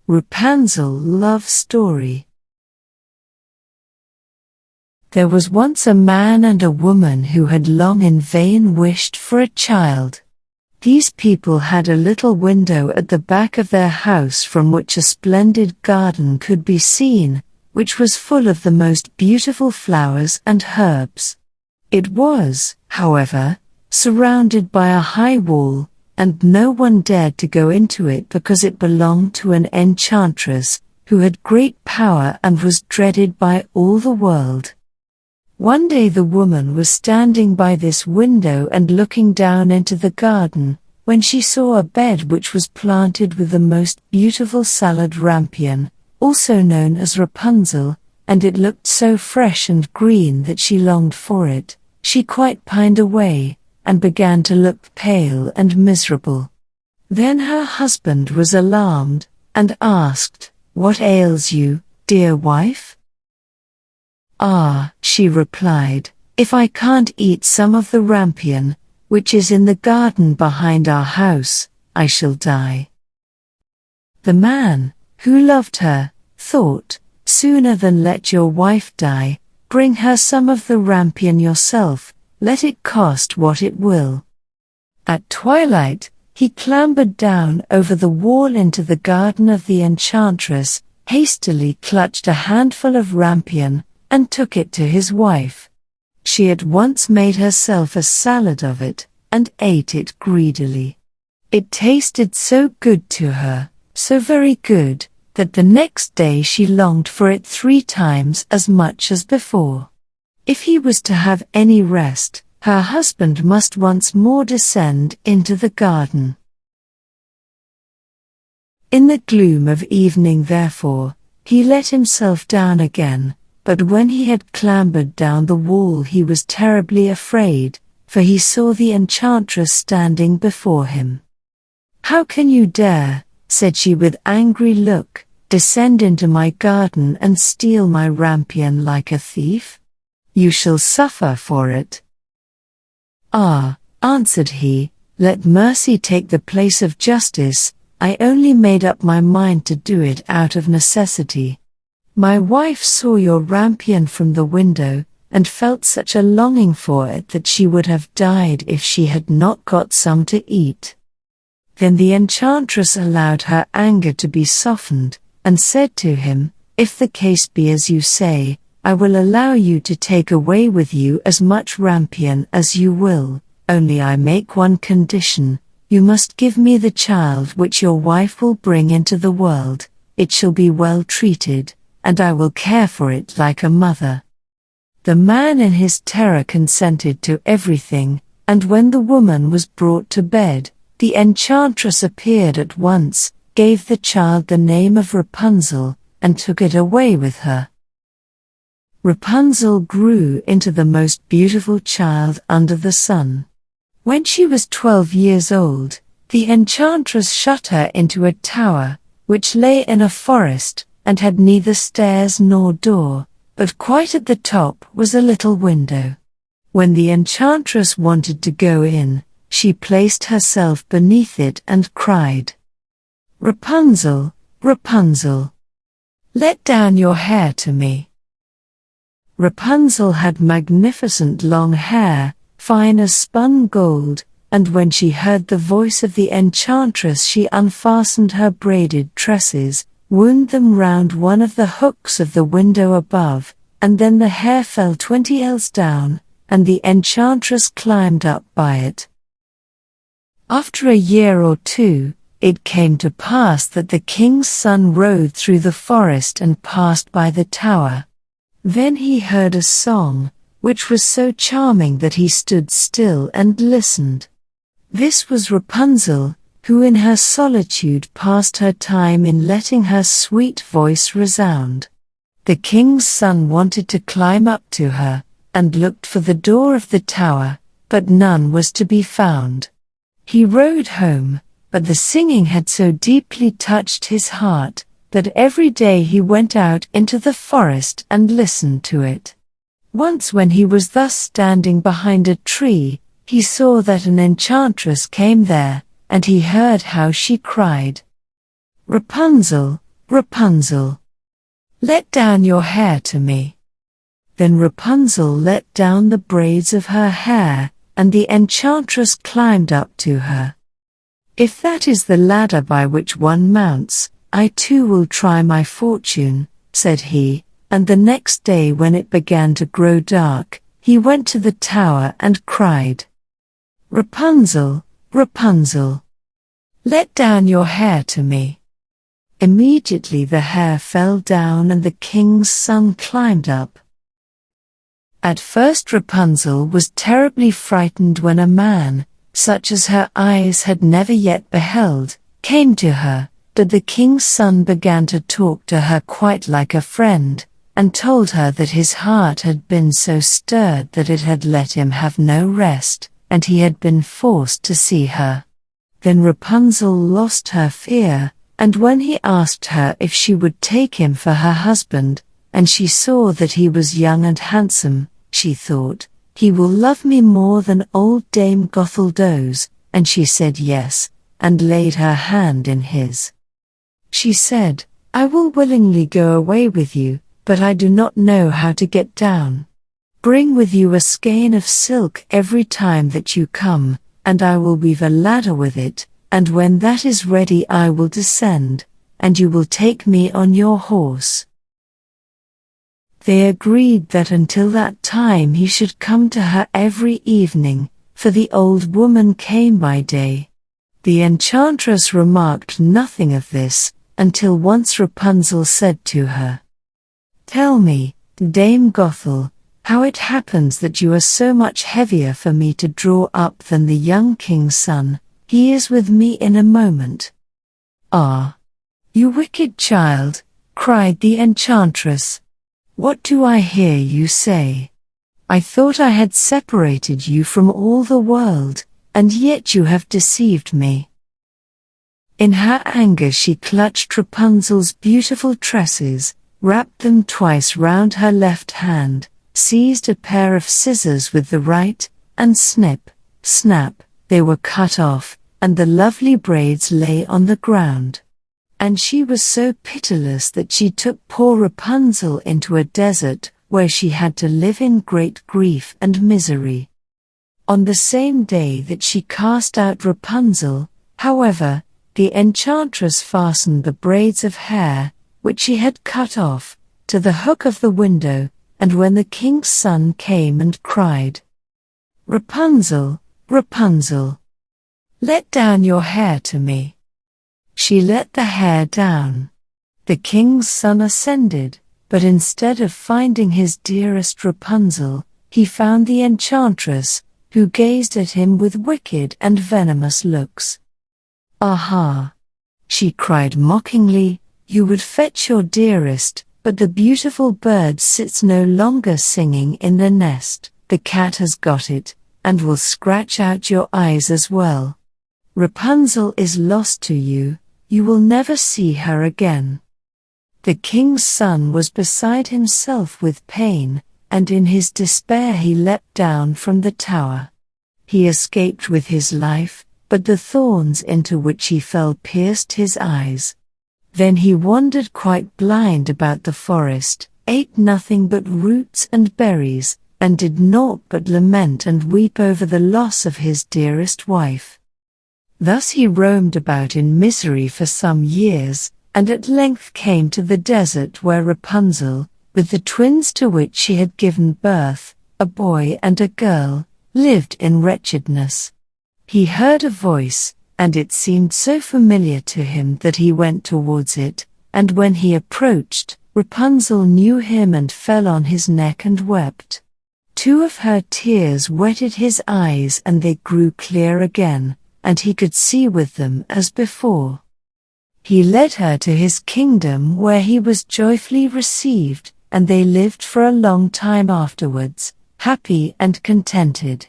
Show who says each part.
Speaker 1: Rapunzel Love Story. There was once a man and a woman who had long in vain wished for a child. These people had a little window at the back of their house from which a splendid garden could be seen, which was full of the most beautiful flowers and herbs. It was, however, surrounded by a high wall, and no one dared to go into it because it belonged to an enchantress, who had great power and was dreaded by all the world. One day the woman was standing by this window and looking down into the garden, when she saw a bed which was planted with the most beautiful salad rampion, also known as Rapunzel, and it looked so fresh and green that she longed for it. She quite pined away, and began to look pale and miserable. Then her husband was alarmed, and asked, "What ails you, dear wife?" "Ah," she replied, "if I can't eat some of the rampion, which is in the garden behind our house, I shall die." The man, who loved her, thought, "Sooner than let your wife die, bring her some of the rampion yourself, let it cost what it will." At twilight, he clambered down over the wall into the garden of the enchantress, hastily clutched a handful of rampion, and took it to his wife. She at once made herself a salad of it, and ate it greedily. It tasted so good to her, so very good, that the next day she longed for it 3 times as much as before. If he was to have any rest, her husband must once more descend into the garden. In the gloom of evening, therefore, he let himself down again, but when he had clambered down the wall he was terribly afraid, for he saw the enchantress standing before him. "How can you dare," said she with angry look, "descend into my garden and steal my rampion like a thief? You shall suffer for it." "Ah," answered he, "let mercy take the place of justice. I only made up my mind to do it out of necessity. My wife saw your rampion from the window, and felt such a longing for it that she would have died if she had not got some to eat." Then the enchantress allowed her anger to be softened, and said to him, "If the case be as you say, I will allow you to take away with you as much rampion as you will, only I make one condition: you must give me the child which your wife will bring into the world. It shall be well treated, and I will care for it like a mother." The man in his terror consented to everything, and when the woman was brought to bed, the enchantress appeared at once, gave the child the name of Rapunzel, and took it away with her. Rapunzel grew into the most beautiful child under the sun. When she was 12 years old, the enchantress shut her into a tower, which lay in a forest, and had neither stairs nor door, but quite at the top was a little window. When the enchantress wanted to go in, she placed herself beneath it and cried, "Rapunzel, Rapunzel, let down your hair to me." Rapunzel had magnificent long hair, fine as spun gold, and when she heard the voice of the enchantress she unfastened her braided tresses, wound them round one of the hooks of the window above, and then the hair fell 20 ells down, and the enchantress climbed up by it. After a year or 2, it came to pass that the king's son rode through the forest and passed by the tower. Then he heard a song, which was so charming that he stood still and listened. This was Rapunzel, who in her solitude passed her time in letting her sweet voice resound. The king's son wanted to climb up to her, and looked for the door of the tower, but none was to be found. He rode home, but the singing had so deeply touched his heart, that every day he went out into the forest and listened to it. Once when he was thus standing behind a tree, he saw that an enchantress came there, and he heard how she cried, "Rapunzel, Rapunzel. Let down your hair to me." Then Rapunzel let down the braids of her hair, and the enchantress climbed up to her. "If that is the ladder by which one mounts, I too will try my fortune," said he, and the next day when it began to grow dark, he went to the tower and cried, "Rapunzel, Rapunzel, let down your hair to me." Immediately the hair fell down and the king's son climbed up. At first Rapunzel was terribly frightened when a man, such as her eyes had never yet beheld, came to her, but the king's son began to talk to her quite like a friend, and told her that his heart had been so stirred that it had let him have no rest, and he had been forced to see her. Then Rapunzel lost her fear, and when he asked her if she would take him for her husband, and she saw that he was young and handsome, she thought, "He will love me more than old Dame Gothel does," and she said yes, and laid her hand in his. She said, "I will willingly go away with you, but I do not know how to get down. Bring with you a skein of silk every time that you come, and I will weave a ladder with it, and when that is ready I will descend, and you will take me on your horse." They agreed that until that time he should come to her every evening, for the old woman came by day. The enchantress remarked nothing of this, until once Rapunzel said to her, "Tell me, Dame Gothel, how it happens that you are so much heavier for me to draw up than the young king's son. He is with me in a moment." "Ah, you wicked child," cried the enchantress. "What do I hear you say? I thought I had separated you from all the world, and yet you have deceived me." In her anger she clutched Rapunzel's beautiful tresses, wrapped them twice round her left hand, seized a pair of scissors with the right, and snip, snap, they were cut off, and the lovely braids lay on the ground. And she was so pitiless that she took poor Rapunzel into a desert, where she had to live in great grief and misery. On the same day that she cast out Rapunzel, however, the enchantress fastened the braids of hair, which she had cut off, to the hook of the window, and when the king's son came and cried, "Rapunzel, Rapunzel, let down your hair to me," she let the hair down. The king's son ascended, but instead of finding his dearest Rapunzel, he found the enchantress, who gazed at him with wicked and venomous looks. "Aha!" she cried mockingly, "you would fetch your dearest, but the beautiful bird sits no longer singing in the nest. The cat has got it, and will scratch out your eyes as well. Rapunzel is lost to you, you will never see her again." The king's son was beside himself with pain, and in his despair he leapt down from the tower. He escaped with his life, but the thorns into which he fell pierced his eyes. Then he wandered quite blind about the forest, ate nothing but roots and berries, and did naught but lament and weep over the loss of his dearest wife. Thus he roamed about in misery for some years, and at length came to the desert where Rapunzel, with the twins to which she had given birth, a boy and a girl, lived in wretchedness. He heard a voice, and it seemed so familiar to him that he went towards it, and when he approached, Rapunzel knew him and fell on his neck and wept. Two of her tears wetted his eyes and they grew clear again, and he could see with them as before. He led her to his kingdom where he was joyfully received, and they lived for a long time afterwards, happy and contented.